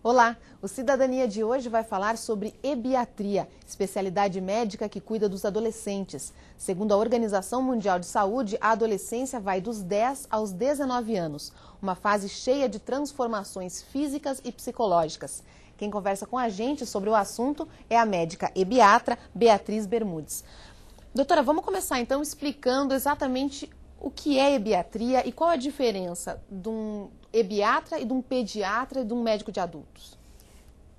Olá, o Cidadania de hoje vai falar sobre ebiatria, especialidade médica que cuida dos adolescentes. Segundo a Organização Mundial de Saúde, a adolescência vai dos 10 aos 19 anos, uma fase cheia de transformações físicas e psicológicas. Quem conversa com a gente sobre o assunto é a médica ebiatra Beatriz Bermudes. Doutora, vamos começar então explicando exatamente o que é ebiatria e qual a diferença de um ebiatra e de um pediatra e de um médico de adultos.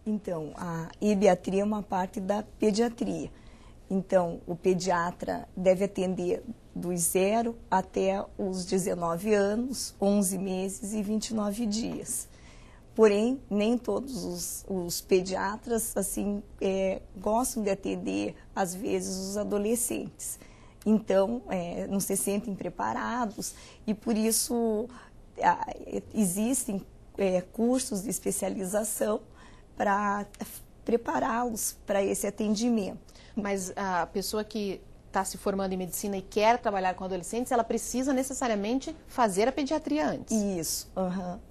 Então, a ebiatria é uma parte da pediatria. Então, o pediatra deve atender dos 0 até os 19 anos, 11 meses e 29 dias. Porém, nem todos os pediatras gostam de atender, às vezes, os adolescentes. Então, não se sentem preparados e, por isso, existem cursos de especialização para prepará-los para esse atendimento. Mas a pessoa que está se formando em medicina e quer trabalhar com adolescentes, ela precisa necessariamente fazer a pediatria antes. Isso,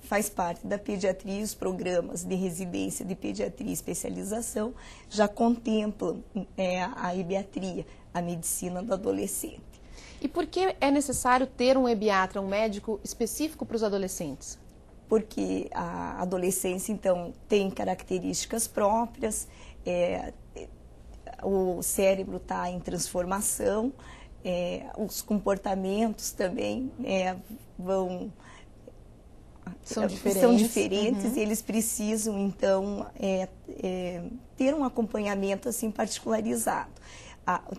faz parte da pediatria. Os programas de residência de pediatria e especialização já contemplam a ebiatria, a medicina do adolescente. E por que é necessário ter um ebiatra, um médico específico para os adolescentes? Porque a adolescência, então, tem características próprias, o cérebro está em transformação, os comportamentos também são diferentes e eles precisam, então, ter um acompanhamento assim particularizado.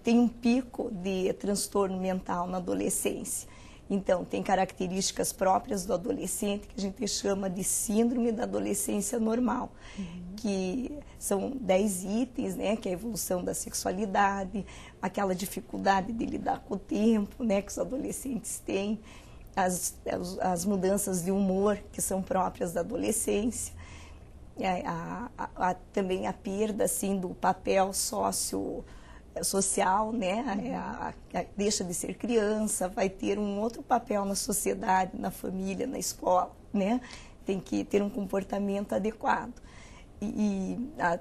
Tem um pico de transtorno mental na adolescência. Então, tem características próprias do adolescente que a gente chama de síndrome da adolescência normal, que são 10 itens, né, que é a evolução da sexualidade, aquela dificuldade de lidar com o tempo, né, que os adolescentes têm, as mudanças de humor que são próprias da adolescência, também a perda assim, do papel social, né? Deixa de ser criança, vai ter um outro papel na sociedade, na família, na escola, né? Tem que ter um comportamento adequado.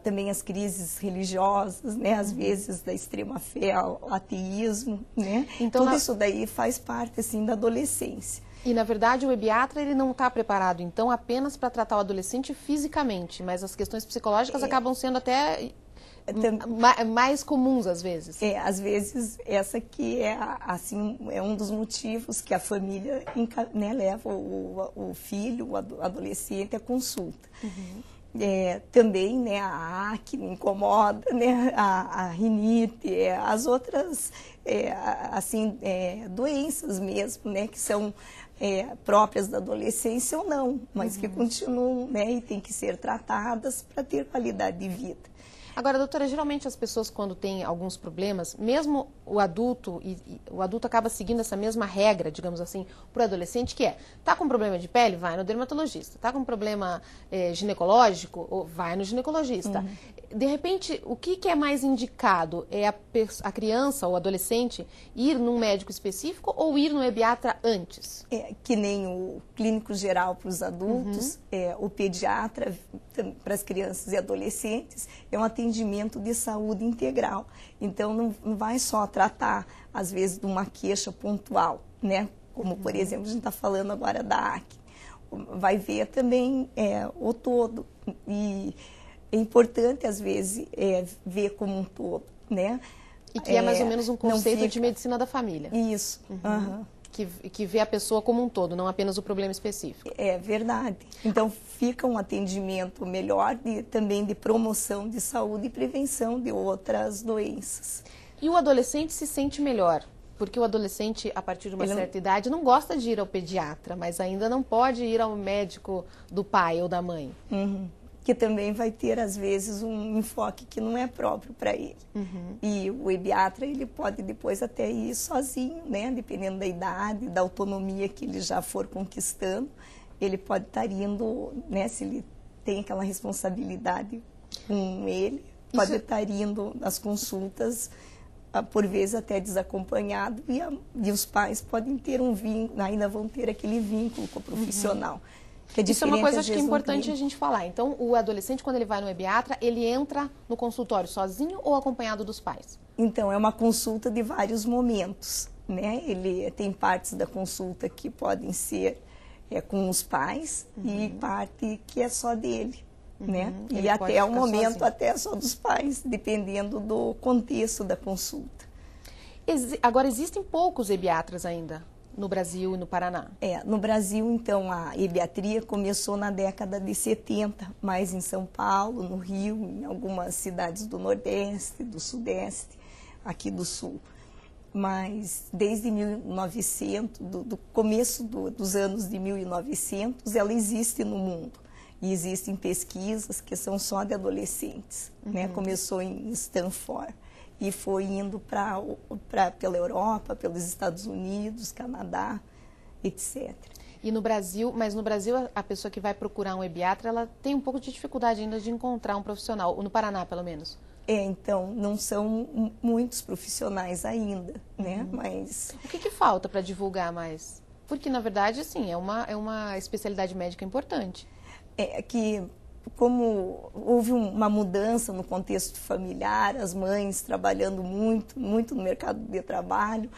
Também as crises religiosas, né? Às vezes da extrema fé ao ateísmo, né? Então, tudo isso daí faz parte assim da adolescência. E, na verdade, o ebiatra ele não está preparado, então, apenas para tratar o adolescente fisicamente, mas as questões psicológicas acabam sendo até mais comuns às vezes. Às vezes essa que é um dos motivos que a família, né, leva o filho, o adolescente à consulta. Também, né, a acne incomoda, né, a rinite, as outras doenças mesmo, né, que são próprias da adolescência ou não, mas que continuam, né, e têm que ser tratadas para ter qualidade de vida. Agora, doutora, geralmente as pessoas quando têm alguns problemas, mesmo o adulto, o adulto acaba seguindo essa mesma regra, digamos assim, para o adolescente, que tá com problema de pele, vai no dermatologista, tá com problema ginecológico, vai no ginecologista. De repente, o que é mais indicado? É a criança ou adolescente ir num médico específico ou ir no ebiatra antes? Que nem o clínico geral para os adultos, o pediatra para as crianças e adolescentes, é um atendimento de saúde integral. Então, não vai só tratar, às vezes, de uma queixa pontual, né? Como, por exemplo, a gente está falando agora da acne. Vai ver também o todo. E é importante, às vezes, ver como um todo, né? E que é mais ou menos um conceito de medicina da família. Isso. Que vê a pessoa como um todo, não apenas o problema específico. É verdade. Então, fica um atendimento melhor também de promoção de saúde e prevenção de outras doenças. E o adolescente se sente melhor? Porque o adolescente, a partir de uma certa idade, não gosta de ir ao pediatra, mas ainda não pode ir ao médico do pai ou da mãe. Que também vai ter, às vezes, um enfoque que não é próprio para ele. E o ebiatra, ele pode depois até ir sozinho, né? Dependendo da idade, da autonomia que ele já for conquistando, ele pode estar indo, né? Se ele tem aquela responsabilidade com ele, pode estar indo nas consultas, por vezes até desacompanhado, e os pais podem ter um vínculo, ainda vão ter aquele vínculo com o profissional. Que é isso é uma coisa acho que é importante clínico. a gente falar. Então, o adolescente, quando ele vai no ebiatra, ele entra no consultório sozinho ou acompanhado dos pais? Então, é uma consulta de vários momentos, né? Ele tem partes da consulta que podem ser com os pais e parte que é só dele, né? Ele E pode até o ficar momento sozinho. até só dos pais, dependendo do contexto da consulta. Agora, existem poucos ebiatras ainda no Brasil e no Paraná. No Brasil, então, a ebiatria começou na década de 70, mais em São Paulo, no Rio, em algumas cidades do Nordeste, do Sudeste, aqui do Sul. Mas desde 1900, do começo dos anos de 1900, ela existe no mundo. E existem pesquisas que são só de adolescentes, né? Começou em Stanford e foi indo pela Europa, pelos Estados Unidos, Canadá, etc. E no Brasil, mas no Brasil a pessoa que vai procurar um ebiatra, ela tem um pouco de dificuldade ainda de encontrar um profissional, no Paraná pelo menos. Então, não são muitos profissionais ainda, né? Mas o que falta para divulgar mais? Porque, na verdade, assim, é uma especialidade médica importante. É que, como houve uma mudança no contexto familiar, as mães trabalhando muito no mercado de trabalho,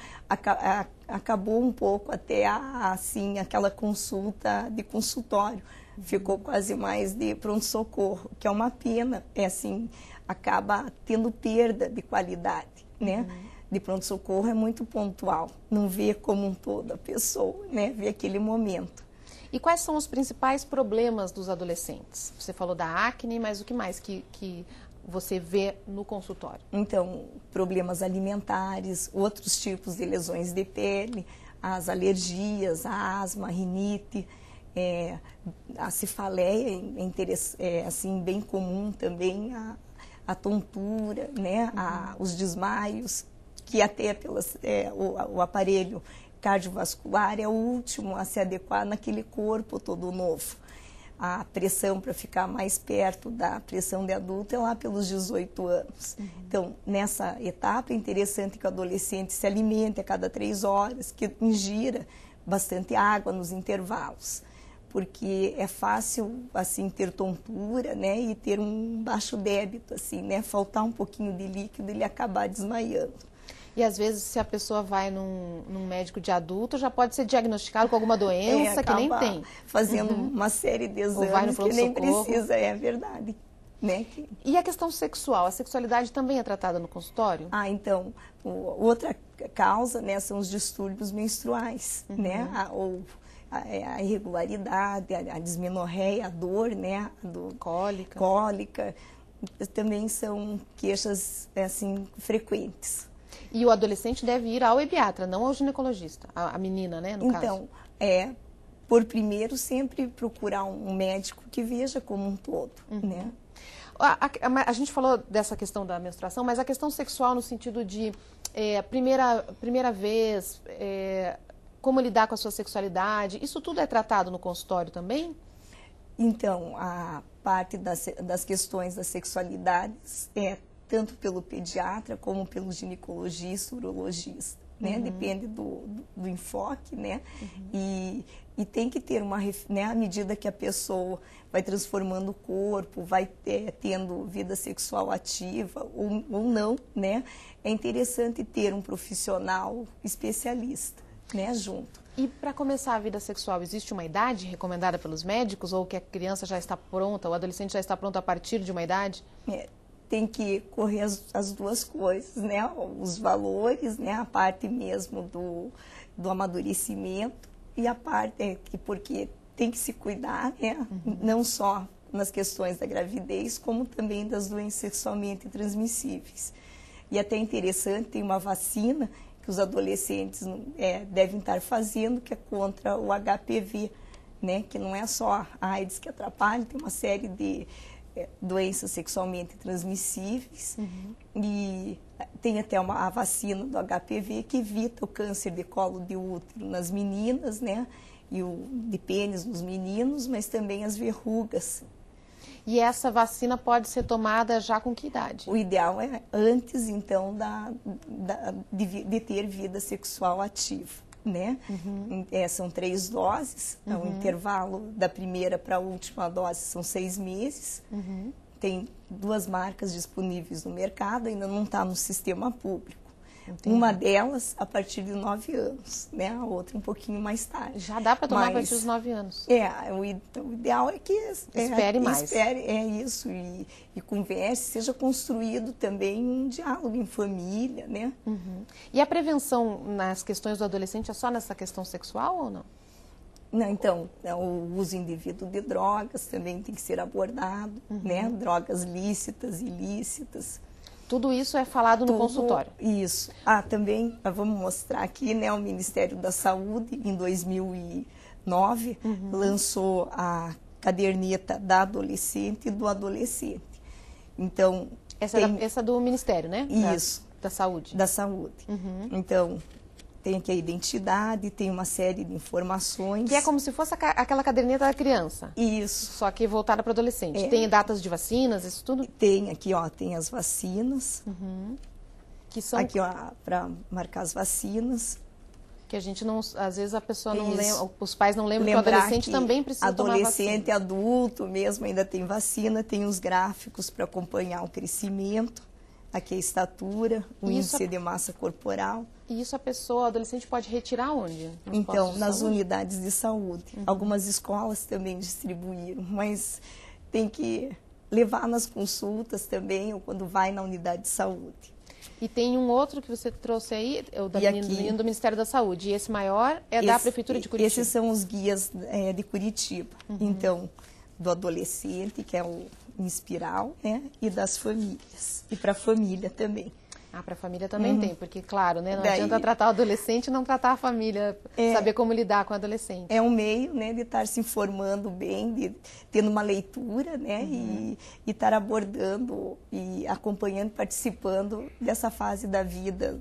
acabou um pouco até, assim, aquela consulta de consultório. Ficou quase mais de pronto-socorro, que é uma pena, assim, acaba tendo perda de qualidade, né? De pronto-socorro é muito pontual, não vê como um todo a pessoa, né? Vê aquele momento. E quais são os principais problemas dos adolescentes? Você falou da acne, mas o que mais que você vê no consultório? Então, problemas alimentares, outros tipos de lesões de pele, as alergias, a asma, a rinite, a cefaleia é assim, bem comum também, a tontura, né? Os desmaios, que até o aparelho cardiovascular é o último a se adequar naquele corpo todo novo. A pressão para ficar mais perto da pressão de adulto é lá pelos 18 anos. Então, nessa etapa é interessante que o adolescente se alimente a cada 3 horas, que ingira bastante água nos intervalos, porque é fácil, assim, ter tontura, né, e ter um baixo débito, assim, né, faltar um pouquinho de líquido e ele acabar desmaiando. E às vezes, se a pessoa vai num médico de adulto, já pode ser diagnosticado com alguma doença que nem tem. Fazendo uma série de exames que nem precisa, é verdade. Né? E a questão sexual? A sexualidade também é tratada no consultório? Então, outra causa, né, são os distúrbios menstruais, né? A irregularidade, a dismenorreia, a dor, né? Cólica, também são queixas, assim, frequentes. E o adolescente deve ir ao ebiatra, não ao ginecologista, a menina, né, no caso. Então, por primeiro, sempre procurar um médico que veja como um todo, né? A gente falou dessa questão da menstruação, mas a questão sexual no sentido de primeira vez, como lidar com a sua sexualidade, isso tudo é tratado no consultório também? Então, a parte das questões das sexualidades tanto pelo pediatra como pelo ginecologista, urologista, né? Depende do enfoque, né? E tem que ter né? À medida que a pessoa vai transformando o corpo, vai tendo vida sexual ativa ou não, né? É interessante ter um profissional especialista, né? Junto. E para começar a vida sexual, existe uma idade recomendada pelos médicos ou que a criança já está pronta, o adolescente já está pronto a partir de uma idade? Tem que correr as duas coisas, né? Os valores, né? A parte mesmo do amadurecimento e a parte porque tem que se cuidar, né? Não só nas questões da gravidez, como também das doenças sexualmente transmissíveis. E até interessante, tem uma vacina que os adolescentes devem estar fazendo, que é contra o HPV, né? Que não é só a AIDS que atrapalha, tem uma série de doenças sexualmente transmissíveis e tem até a vacina do HPV que evita o câncer de colo de útero nas meninas, né? E o de pênis nos meninos, mas também as verrugas. E essa vacina pode ser tomada já com que idade? O ideal é antes, então, de ter vida sexual ativa. né? São 3 doses, o intervalo da primeira para a última dose são 6 meses. Tem 2 marcas disponíveis no mercado, ainda não está no sistema público. Entendi. Uma delas a partir de 9 anos, né? A outra um pouquinho mais tarde. Já dá para tomar a partir dos 9 anos. O ideal é que espere mais. Espere, isso, e converse, seja construído também um diálogo em família, né? E a prevenção nas questões do adolescente é só nessa questão sexual ou não? Não, então, o uso indevido de drogas também tem que ser abordado, né? Drogas lícitas, ilícitas. Tudo isso é falado no consultório? Isso. Também, vamos mostrar aqui, né? O Ministério da Saúde, em 2009, lançou a caderneta da adolescente e do adolescente. Então, essa do Ministério, né? Isso. Da Saúde. Da Saúde. Então, tem aqui a identidade, tem uma série de informações. Que é como se fosse aquela caderneta da criança. Isso. Só que voltada para adolescente. Tem datas de vacinas, isso tudo? Tem aqui, tem as vacinas. Que são... Aqui, para marcar as vacinas. Que a gente não... Às vezes a pessoa não lembra, os pais não lembram que o adolescente também precisa tomar vacina. Adolescente, adulto mesmo ainda tem vacina, tem os gráficos para acompanhar o crescimento. Aqui a estatura, o índice de massa corporal. E isso a pessoa, o adolescente, pode retirar onde? Então, nas unidades de saúde. Algumas escolas também distribuíram, mas tem que levar nas consultas também, ou quando vai na unidade de saúde. E tem um outro que você trouxe aí, o da menino do Ministério da Saúde. E esse maior é da Prefeitura de Curitiba. Esses são os guias de Curitiba. Então, do adolescente, que é o em espiral, né? E das famílias. E para a família também. Para a família também tem, porque, claro, né? Não adianta tratar o adolescente e não tratar a família, saber como lidar com o adolescente. É um meio, né, de estar se informando bem, tendo uma leitura, né? E estar abordando e acompanhando, participando dessa fase da vida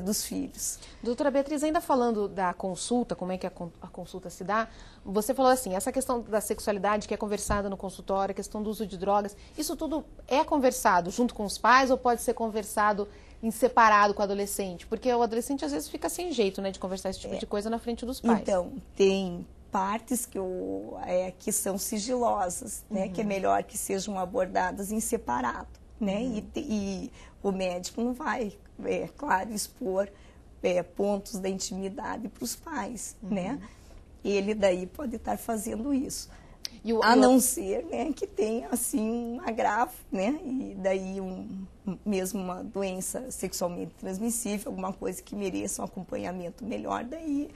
dos filhos. Doutora Beatriz, ainda falando da consulta, como é que a consulta se dá, você falou assim, essa questão da sexualidade que é conversada no consultório, a questão do uso de drogas, isso tudo é conversado junto com os pais ou pode ser conversado em separado com o adolescente? Porque o adolescente às vezes fica sem jeito, né, de conversar esse tipo de coisa na frente dos pais. Então, tem partes que são sigilosas, né, que é melhor que sejam abordadas em separado, né, e o médico não vai, claro, expor pontos da intimidade para os pais, né? Ele daí pode estar fazendo isso. A não ser, né, que tenha, assim, um agravo, né? E daí mesmo uma doença sexualmente transmissível, alguma coisa que mereça um acompanhamento melhor, daí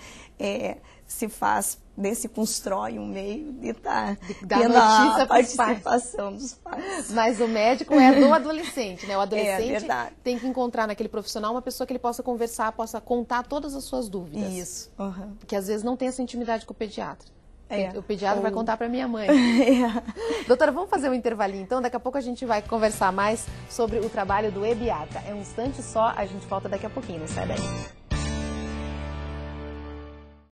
se faz, se constrói um meio de estar tendo a participação dos pais. Mas o médico é do adolescente, né? O adolescente tem que encontrar naquele profissional uma pessoa que ele possa conversar, possa contar todas as suas dúvidas. Isso. Porque às vezes não tem essa intimidade com o pediatra. O pediatra vai contar para minha mãe. Doutora, vamos fazer um intervalinho então? Daqui a pouco a gente vai conversar mais sobre o trabalho do Ebiatra. É um instante só, a gente volta daqui a pouquinho, não sai daí.